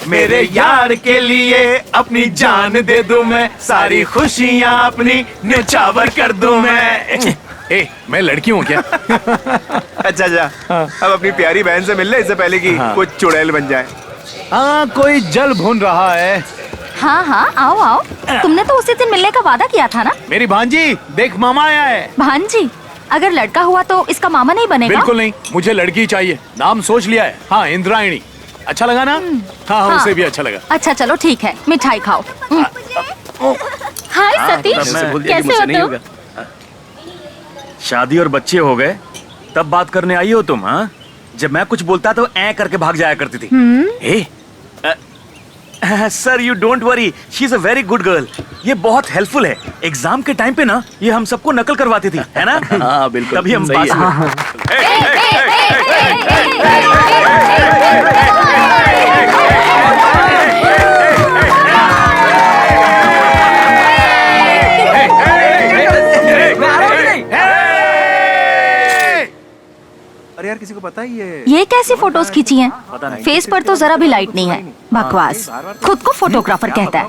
मेरे यार के लिए अपनी जान दे दूं मैं, सारी खुशियां अपनी न्यौछावर कर दूं मैं। मैं लड़की हूँ क्या? अच्छा अब अपनी प्यारी बहन से मिल ले इससे पहले कि कुछ चुड़ैल बन जाए। हाँ, कोई जल भून रहा है। हाँ आओ आओ। तुमने तो उसी दिन मिलने का वादा किया था ना। मेरी भांजी, देख मामा आया है। भांजी? अगर लड़का हुआ तो इसका मामा नहीं बनेगा? बिल्कुल नहीं, मुझे लड़की चाहिए। नाम सोच लिया है। हाँ, इंद्रायणी। अच्छा लगा ना? हाँ, उसे भी अच्छा लगा। अच्छा चलो ठीक है, मिठाई खाओ। हाय सतीश, कैसे हो तुम? शादी और बच्चे हो गए तब बात करने आई हो तुम? हाँ, जब मैं कुछ बोलता तो ऐ करके भाग जाया करती थी। Sir you don't worry, she is a very good girl. ये बहुत हेल्पफुल है। एग्जाम के टाइम पे ना ये हम सबको नकल करवाती थी, है ना? हाँ बिल्कुल, तभी हम पास हुए। अरे यार, किसी को पता ही है? ये कैसी फोटोज खींची हैं? फेस पर तो जरा भी लाइट नहीं है। बकवास, खुद को फोटोग्राफर कहता है।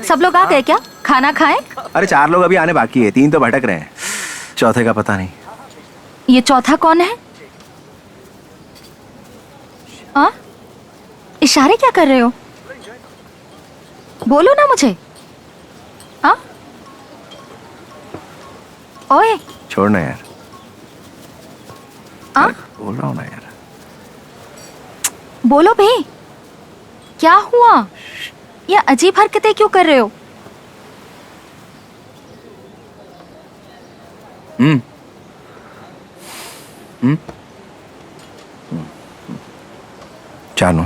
सब लोग आ गए क्या? खाना खाएं? अरे 4 लोग अभी आने बाकी है, 3 तो भटक रहे हैं, चौथे का पता नहीं। ये चौथा कौन है? इशारे क्या कर रहे हो? बोलो ना मुझे। ओए छोड़ना यार। बोल रहा हूँ ना यार। बोलो बे, क्या हुआ? ये अजीब हरकतें क्यों कर रहे हो? जानू,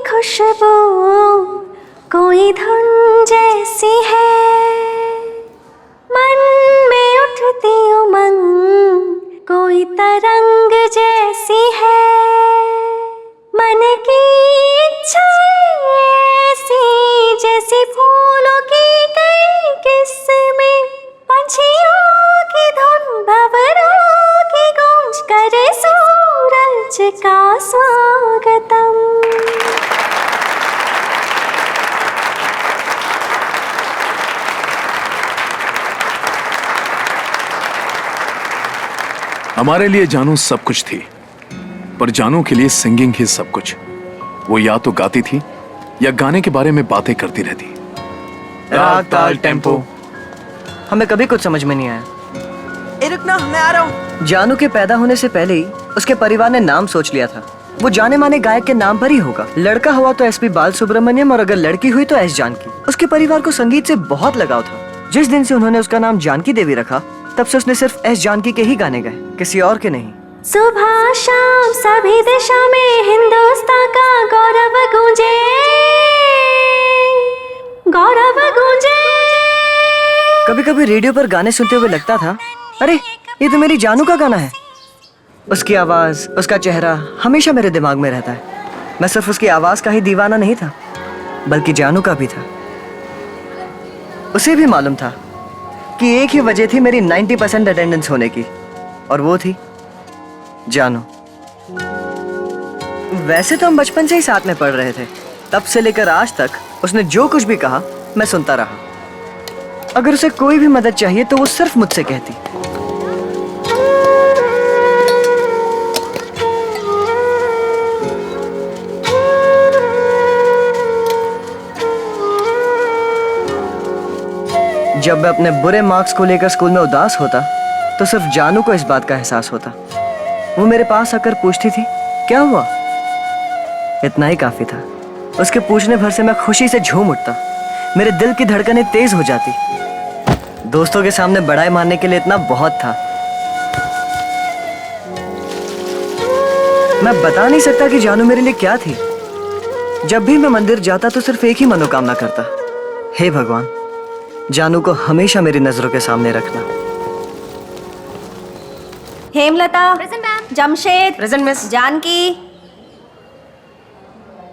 खुशबू कोई धुन जैसी है, मन में उठती उमंग कोई तरंग जैसी है, मन की इच्छा ऐसी जैसी फूलों की कई किस्में, पंछियों की धुन भंवरों की गूंज करे सूरज का स्वागतम। हमारे लिए जानू सब कुछ थी, पर जानू के लिए सिंगिंग ही सब कुछ। वो या तो गाती थी या गाने के बारे में बातें करती रहती। राग ताल टेम्पो हमें कभी कुछ समझ में नहीं आया। रुकना, मैं आ रहा हूँ। जानू के पैदा होने से पहले ही उसके परिवार ने नाम सोच लिया था। वो जाने माने गायक के नाम पर ही होगा। लड़का हुआ तो एसपी बालसुब्रमण्यम और अगर लड़की हुई तो एस जानकी। उसके परिवार को संगीत से बहुत लगाव था। जिस दिन से उन्होंने उसका नाम जानकी देवी रखा तब से उसने सिर्फ एस जानकी के ही गाने गाए, किसी और के नहीं। सुबह शाम सभी दिशा में हिंदुस्तान का गौरव गूंजे, गौरव गूंजे। कभी कभी रेडियो पर गाने सुनते हुए लगता था, अरे ये तो मेरी जानू का गाना है। उसकी आवाज, उसका चेहरा हमेशा मेरे दिमाग में रहता है। मैं सिर्फ उसकी आवाज का ही दीवाना नहीं था, बल्कि जानू का भी था। उसे भी मालूम था कि एक ही वजह थी मेरी 90% अटेंडेंस होने की, और वो थी जानू। वैसे तो हम बचपन से ही साथ में पढ़ रहे थे। तब से लेकर आज तक उसने जो कुछ भी कहा मैं सुनता रहा। अगर उसे कोई भी मदद चाहिए तो वो सिर्फ मुझसे कहती। जब मैं अपने बुरे मार्क्स को लेकर स्कूल में उदास होता तो सिर्फ जानू को इस बात का एहसास होता। वो मेरे पास आकर पूछती थी, क्या हुआ? इतना ही काफी था। उसके पूछने भर से मैं खुशी से झूम उठता। मेरे दिल की धड़कनें तेज हो जाती। दोस्तों के सामने बड़ाई मारने के लिए इतना बहुत था। मैं बता नहीं सकता कि जानू मेरे लिए क्या थी। जब भी मैं मंदिर जाता तो सिर्फ एक ही मनोकामना करता, हे भगवान, जानू को हमेशा मेरी नजरों के सामने रखना। Hemlata, Jamshed, present miss. Janki,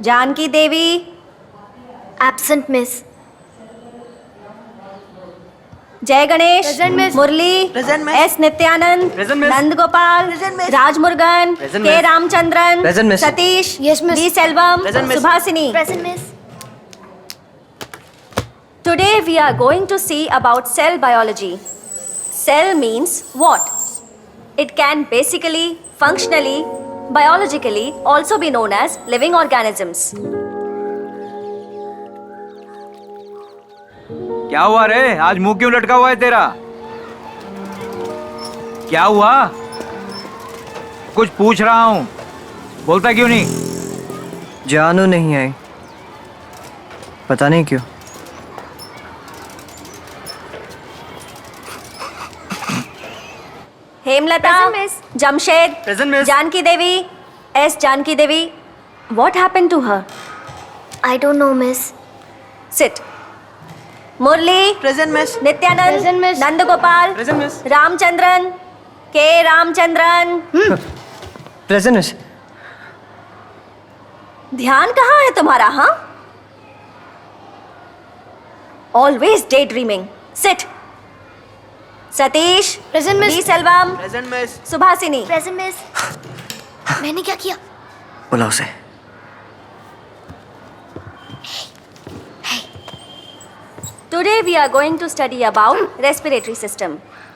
Janki Devi, absent miss. Jai Ganesh, Present, miss. Murali, Present, miss. S Nityanand, Present, miss. Nand Gopal, Present, miss. Rajmurugan, Present, के miss. Ramachandran, Present, miss. Satish, Yes, miss. D Selvam, Present, miss. Subhashini. Present miss. Today we are going to see about cell biology. Cell means what? It can basically, functionally, biologically also be known as living organisms. क्या हुआ रे? आज मुंह क्यों लटका हुआ है तेरा? क्या हुआ? कुछ पूछ रहा हूँ, बोलता क्यों नहीं? जानू नहीं आई, पता नहीं क्यों। Hemlata, Present, miss. Jamshed, Present, miss. Janki Devi, S Janki Devi. What happened to her? I don't know miss. Sit. Murali, present miss. Nityanand, Present, miss. Nand Gopal, present miss. Ramachandran, K Ramachandran. Present miss. ध्यान कहाँ है तुम्हारा? हाँ, always day dreaming. Sit. Satish, Present, miss. D Selvam, present miss. Subhashini. Present miss. मैंने क्या किया? बुलाओ उसे। Today we are going to study about respiratory system.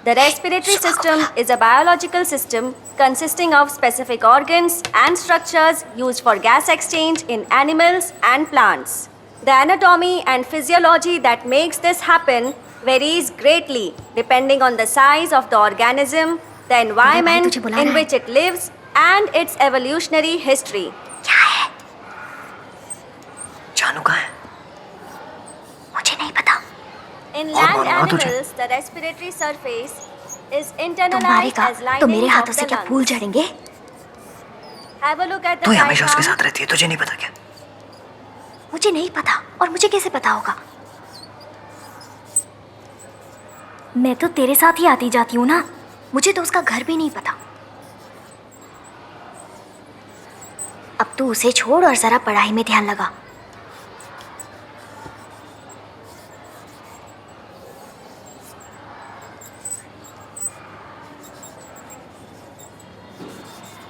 The respiratory system is a biological system consisting of specific organs and structures used for gas exchange in animals and plants. The anatomy and physiology that makes this happen varies greatly depending on the size of the organism, the environment तुझे बुला in रहा है। which it lives, and its evolutionary history. जानू कहाँ है? मुझे नहीं पता। In और land मालूम है तुझे? animals, the respiratory surface is तुम internalized मारेगा as linings तो मेरे हाथों of से the क्या lungs. Fool झड़ेंगे? Have a look at the तू ही हमेशा उसके diagram. साथ रहती है, तुझे नहीं पता क्या? मुझे नहीं पता, और मुझे कैसे पता होगा? मैं तो तेरे साथ ही आती जाती हूँ ना, मुझे तो उसका घर भी नहीं पता। अब तू उसे छोड़ और जरा पढ़ाई में ध्यान लगा।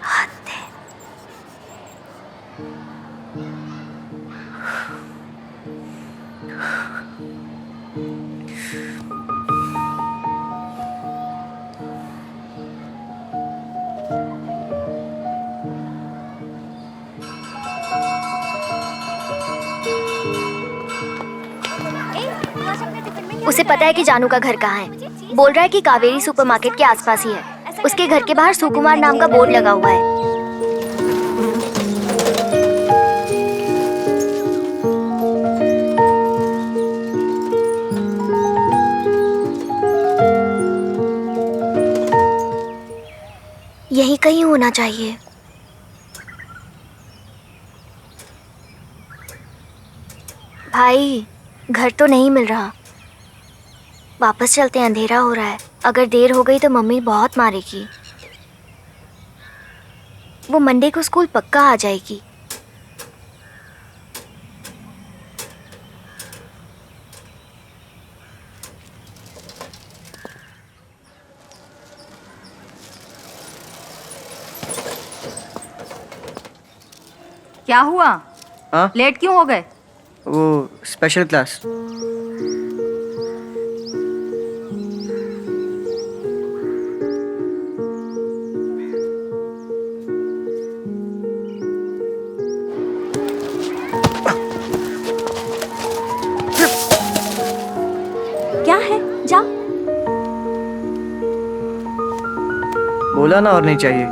हद है। उसे पता है कि जानू का घर कहाँ है। बोल रहा है कि कावेरी सुपरमार्केट के आसपास ही है। उसके घर के बाहर सुकुमार नाम का बोर्ड लगा हुआ है। यही कहीं होना चाहिए। भाई, घर तो नहीं मिल रहा। वापस चलते हैं, अंधेरा हो रहा है। अगर देर हो गई तो मम्मी बहुत मारेगी। वो मंडे को स्कूल पक्का आ जाएगी। क्या हुआ? हाँ? लेट क्यों हो गए? वो स्पेशल क्लास। क्या है? जा. बोला ना और नहीं चाहिए।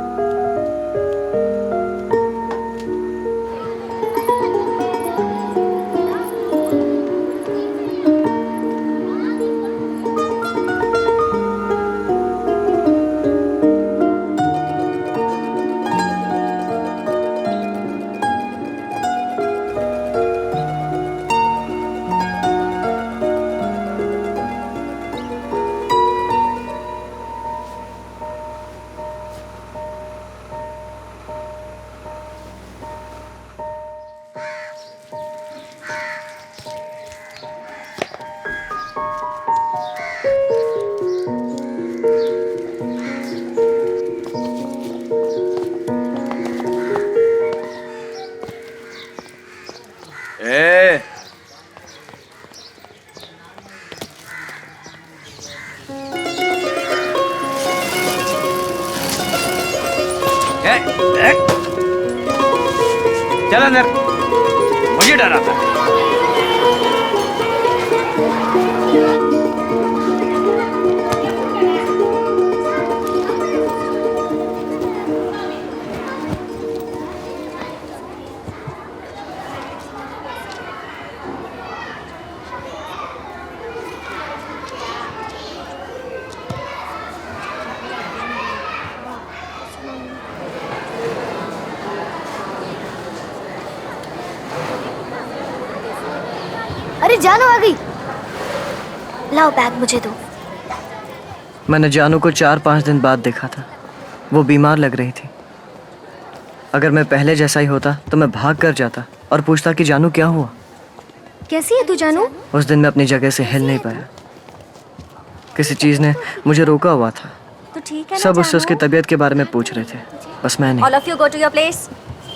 ए चल अंदर, मुझे डर आता है। अरे जानू आ गई। लाओ बैग मुझे दो। मैंने जानू को 4-5 दिन बाद देखा था। वो बीमार लग रही थी। अगर मैं पहले जैसा ही होता तो मैं भाग कर जाता और पूछता कि जानू क्या हुआ। कैसी है तू जानू? उस दिन मैं अपनी जगह से हिल नहीं पाया। किसी चीज ने मुझे रोका हुआ था। तो ठीक है ना सब उससे जानू? उसकी तबीयत के बारे में पूछ रहे थे, बस मैं नहीं। All of you go to your place.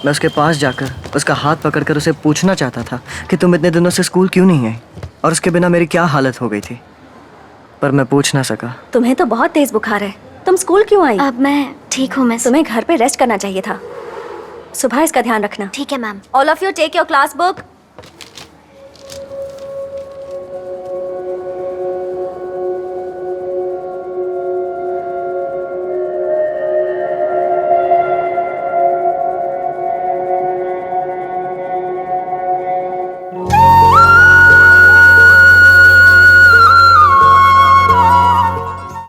मैं उसके पास जाकर उसका हाथ पकड़कर उसे पूछना चाहता था कि तुम इतने दिनों से स्कूल क्यों नहीं आई और उसके बिना मेरी क्या हालत हो गई थी, पर मैं पूछ ना सका। तुम्हें तो बहुत तेज बुखार है, तुम स्कूल क्यों आई? अब मैं ठीक हूँ। मैं तुम्हें घर पे रेस्ट करना चाहिए था। सुबह इसका ध्यान रखना। ठीक है ma'am. All of you take your class book